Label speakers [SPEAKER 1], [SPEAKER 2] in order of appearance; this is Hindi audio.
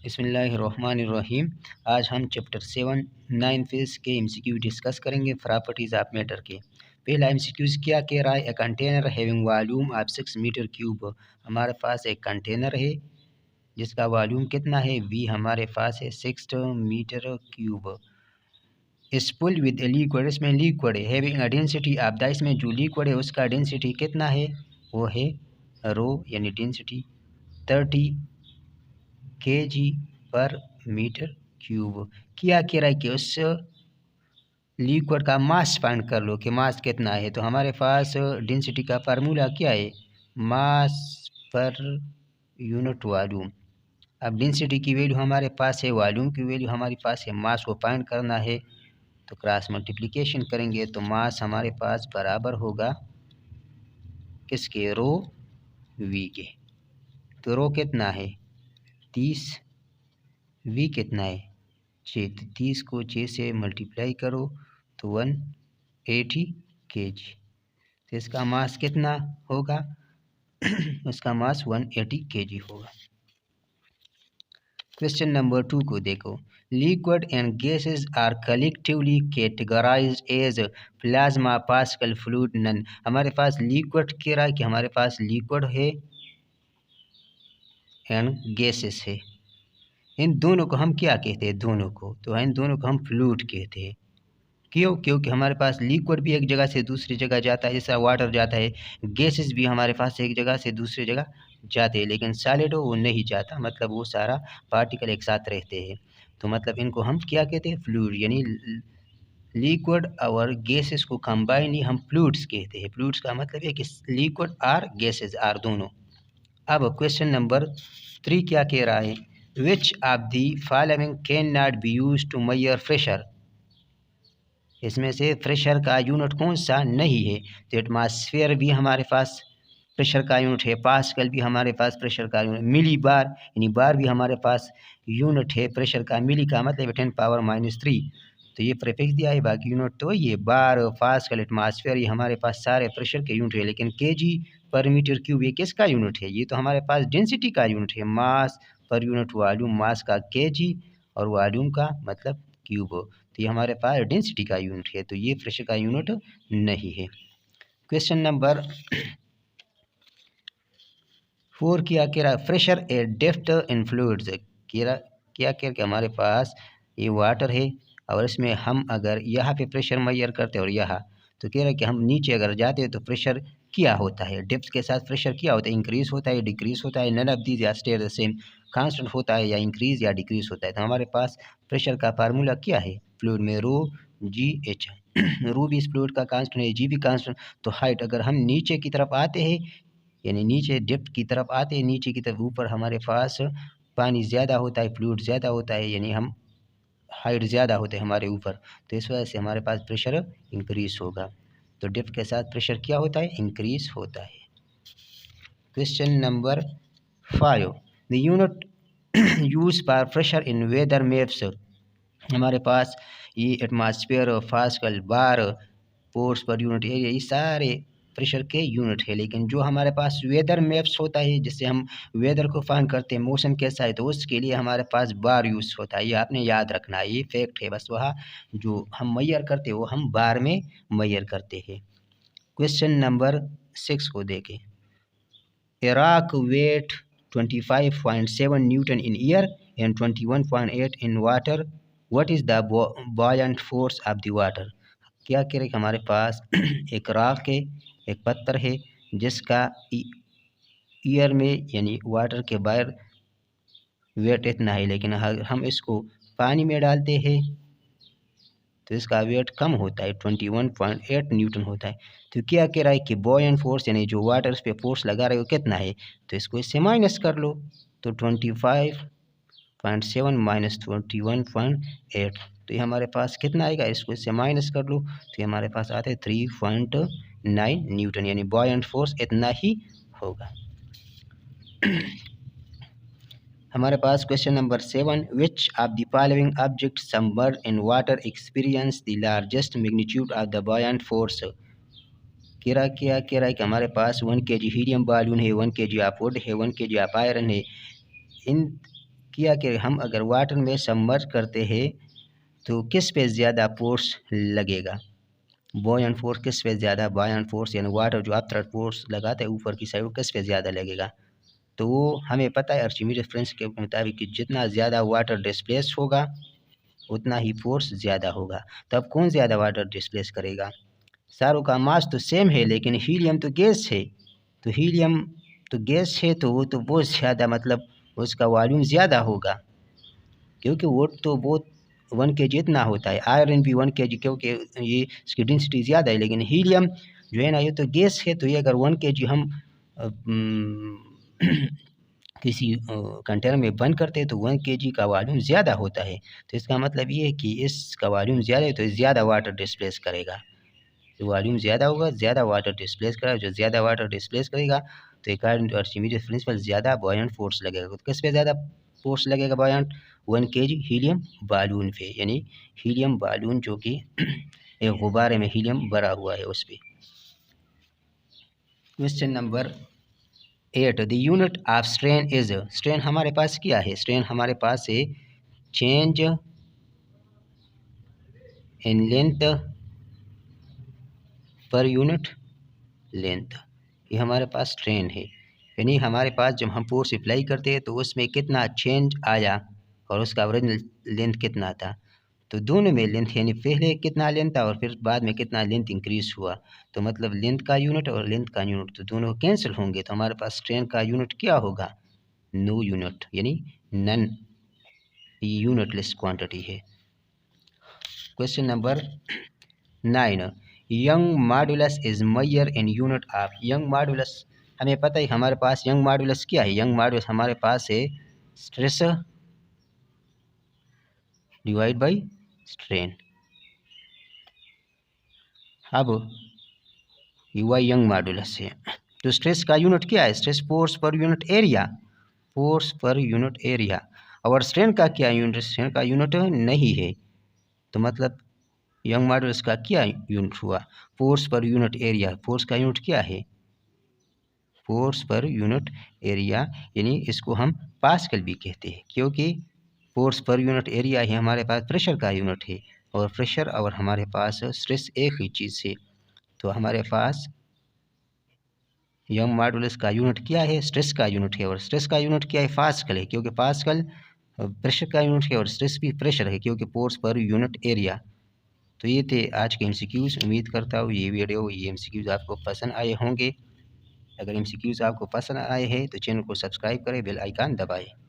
[SPEAKER 1] बिस्मिल्लाहिर्रहमानिर्रहीम। आज हम चैप्टर 7 9 फेज के एमसीक्यू डिस्कस करेंगे प्रॉपर्टीज ऑफ मैटर के। पहला एमसीक्यूज क्या कह रहा है, a container having volume of 6 metre cube. हमारे पास एक कंटेनर है जिसका वॉल्यूम कितना है, वी हमारे पास है 6 मीटर क्यूब। इस फुल विद ए लिक्विड, इसमें लिक्विड है, having a density of the, इसमें जो लिक्विड है उसका डेंसिटी कितना है, वो है रो यानी डेंसिटी 30 kg पर मीटर क्यूब। क्या कह रहा है कि उस लिक्विड का मास फाइंड कर लो कि मास कितना है। तो हमारे पास डेंसिटी का फार्मूला क्या है, मास पर यूनिट वॉल्यूम। अब डेंसिटी की वैल्यू हमारे पास है, वॉल्यूम की वैल्यू हमारे पास है, मास को फाइंड करना है तो क्रॉस मल्टीप्लिकेशन करेंगे तो मास हमारे पास बराबर होगा किसके, रो वी के। तो रो कितना है 30, वी कितना है 6, तो 30 को 6 से मल्टीप्लाई करो तो 180 kg। तो इसका मास कितना होगा इसका मास 180 kg होगा। क्वेश्चन नंबर 2 को देखो, liquid and gases are collectively categorised as plasma, pascal, fluid, none. हमारे पास लिक्विड कह रहा है कि हमारे पास लिक्विड है एंड गैसेस है। इन दोनों को हम क्या कहते हैं, दोनों को, तो इन दोनों को हम फ्लूइड कहते हैं। क्यों, क्योंकि हमारे पास लिक्विड भी एक जगह से दूसरी जगह जाता है, जैसा वाटर जाता है, गैसेस भी हमारे पास एक जगह से दूसरी जगह जाते हैं, लेकिन सॉलिड वो नहीं जाता, मतलब वो सारा पार्टिकल एक साथ रहते हैं। तो मतलब इनको हम क्या कहते हैं, फ्लूइड, यानी लिक्विड और गैसेस को कंबाइन ही हम फ्लूइड्स कहते हैं। फ्लूइड्स का मतलब है कि लिक्विड और गैसेस आर दोनों। अब क्वेश्चन नंबर 3 क्या कह रहा है, which of the following can not be used to measure pressure. इसमें से प्रेशर का यूनिट कौन सा नहीं है, तो एटमॉस्फेयर भी हमारे पास प्रेशर का यूनिट है, पास्कल भी हमारे पास प्रेशर का यूनिट, मिली बार यानी बार भी हमारे पास यूनिट है प्रेशर का, मिली का मतलब 10⁻³ तो ये प्रीफिक्स दिया है, बाकी यूनिट तो ये बार, पास्कल, एटमॉस्फेयर ये हमारे पास सारे प्रेशर के यूनिट है। लेकिन केजी पर मीटर क्यूब ये किसका यूनिट है, ये तो हमारे पास डेंसिटी का यूनिट है। मास पर यूनिट वॉल्यूम, मास का केजी और वॉल्यूम का मतलब क्यूब, तो ये हमारे पास डेंसिटी का यूनिट है, तो ये प्रेशर का यूनिट नहीं है। क्वेश्चन नंबर 4 क्या कह रहा है, pressure A depth in fluids. क्या कह रहा हमारे पास ये वाटर है और इसमें हम अगर यहाँ पे प्रेशर मेजर करते हैं और यहाँ, तो कह रहा है कि हम नीचे अगर जाते हैं तो प्रेशर क्या होता है, डेप्थ के साथ प्रेशर क्या होता है, इंक्रीज होता है, डिक्रीज होता है, नन ऑफ दीज या स्टे द सेम, कांस्टेंट होता है या इंक्रीज या डिक्रीज होता है। तो हमारे पास प्रेशर का फार्मूला क्या है, फ्लूइड में रो जी एच रो भी इस फ्लूइड का कांस्टेंट है, जी भी कांस्टेंट। तो हाइट अगर हम नीचे की तरफ आते हैं यानी नीचे डेप्थ की तरफ आते हैं, नीचे की तरफ ऊपर हमारे पास पानी ज़्यादा होता है, फ्लूइड ज़्यादा होता है, यानी हम हाइट ज़्यादा होते हैं हमारे ऊपर, तो इस वजह से हमारे पास प्रेशर इंक्रीज होगा। तो डेप्थ के साथ प्रेशर क्या होता है, इंक्रीज होता है। Question number 5, the unit use for pressure in weather maps. हमारे पास ये atmosphere, pascal, bar, force per unit area ये सारे प्रेशर के यूनिट है। लेकिन जो हमारे पास वेदर मैप्स होता है, जिससे हम वेदर को फाइंड करते हैं, मौसम कैसा है, तो उसके लिए हमारे पास बार यूज़ होता है। ये आपने याद रखना है, ये फैक्ट है बस, वहाँ जो हम मैयर करते हैं वो हम बार में मैयर करते हैं। क्वेश्चन नंबर 6 को देखें, a rock weight 25.7 newton in air and 21.8 in water, what is the buoyant force of the water. क्या कह रहे कि हमारे पास एक रॉक है, एक पत्थर है जिसका ईयर में यानी वाटर के बाहर वेट इतना है, लेकिन अगर हम इसको पानी में डालते हैं तो इसका वेट कम होता है, 21.8 न्यूटन होता है। तो क्या कह रहा है कि बॉयंट फोर्स यानी जो वाटर पे फोर्स लगा रहे हो कितना है, तो इसको इससे माइनस कर लो, तो 25.7 माइनस 21.8, तो ये हमारे पास कितना आएगा, इसको इससे माइनस कर लो, तो ये हमारे पास आते हैं 3.9 न्यूटन, यानी बॉयंट फोर्स इतना ही होगा। हमारे पास question number 7, which of the following object submerge in water experience the largest magnitude of the buoyant force. क्या कह रहा है कि हमारे पास 1 kg हीलियम बालून है, 1 kg ऑफ वुड है, 1 kg ऑफ आयरन है। इन किया कि हम अगर वाटर में सबमर्ज करते हैं तो किस पे ज़्यादा फोर्स लगेगा, बॉयंट फोर्स किस पे ज़्यादा, बॉयंट फोर्स यानी वाटर जो अपथ्रस्ट फोर्स लगाता है ऊपर की साइड, किस पे ज़्यादा लगेगा। तो वो हमें पता है आर्चिमिडीज प्रिंसिपल के मुताबिक कि जितना ज़्यादा वाटर डिस्प्लेस होगा उतना ही फोर्स ज़्यादा होगा। तो अब कौन ज़्यादा वाटर डिस्प्लेस करेगा? सारों का मास तो सेम है लेकिन हीलियम तो गैस है, तो हीलियम तो गैस है तो वो तो बहुत ज़्यादा मतलब उसका वॉल्यूम ज़्यादा होगा, क्योंकि वो तो बहुत 1 kg इतना होता है। आयरन भी 1 kg, क्योंकि ये इसकी डेंसिटी ज़्यादा है। लेकिन हीलियम जो है ना ये तो गैस है, तो ये अगर 1 kg हम किसी कंटेनर में बंद करते हैं तो 1 kg का वॉल्यूम ज़्यादा होता है। तो इसका मतलब ये है कि इसका वॉल्यूम ज़्यादा है तो ज़्यादा वाटर डिस्प्लेस करेगा। तो वॉल्यूम ज़्यादा होगा, ज़्यादा वाटर डिस्प्लेस करेगा, जो ज़्यादा वाटर डिस्प्लेस करेगा तो अकॉर्डिंग टू आर्चिमिडीज प्रिंसिपल ज़्यादा बॉयंट फोर्स लगेगा। तो किस पे ज़्यादा फोर्स लगेगा बॉयंट? 1 kg हीलियम बालून पे, यानी हीलियम बालून जो कि एक गुब्बारे में हीलियम भरा हुआ है उस पर। Question number 8, the unit of strain is, strain हमारे पास क्या है? स्ट्रेन हमारे पास है change in length per unit length, ये हमारे पास स्ट्रेन है। यानी हमारे पास जब हम फोर्स अप्लाई करते हैं तो उसमें कितना चेंज आया और उसका ओरिजिनल लेंथ कितना था। तो दोनों में लेंथ, यानी पहले कितना लेंथ था और फिर बाद में कितना लेंथ इंक्रीज हुआ, तो मतलब लेंथ का यूनिट और लेंथ का यूनिट तो दोनों कैंसिल होंगे। तो हमारे पास स्ट्रेन का यूनिट क्या होगा? नो यूनिट, यानी नन यूनिटलेस क्वांटिटी है। Question number 9, Young modulus is measure in unit of, Young modulus हमें पता है हमारे पास यंग मॉडुलस क्या है? यंग मॉडुलस हमारे पास है स्ट्रेस डिवाइड बाय स्ट्रेन। अब युवा यंग मॉडुलस है, तो स्ट्रेस का यूनिट क्या है? स्ट्रेस फोर्स पर यूनिट एरिया, फोर्स पर यूनिट एरिया। और स्ट्रेन का क्या यूनिट? स्ट्रेन का यूनिट नहीं है, तो मतलब यंग मॉडुलस का क्या यूनिट हुआ? फोर्स पर यूनिट एरिया। फोर्स का यूनिट क्या है? फोर्स पर यूनिट एरिया, यानी इसको हम पास्कल भी कहते हैं, क्योंकि फोर्स पर यूनिट एरिया ही हमारे पास प्रेशर का यूनिट है, और प्रेशर और हमारे पास स्ट्रेस एक ही चीज़ है। तो हमारे पास यंग मॉडुलस का यूनिट क्या है? स्ट्रेस का यूनिट है, और स्ट्रेस का यूनिट क्या है? पास्कल है, क्योंकि पास्कल प्रेशर का यूनिट है और स्ट्रेस भी प्रेशर है, क्योंकि फोर्स पर यूनिट एरिया। तो ये थे आज के एमसीक्यूज़। उम्मीद करता हूँ ये वीडियो, ये एमसीक्यूज़ आपको पसंद आए होंगे। अगर एमसीक्यूज़ आपको पसंद आए हैं तो चैनल को सब्सक्राइब करें, बेल आइकन दबाएं।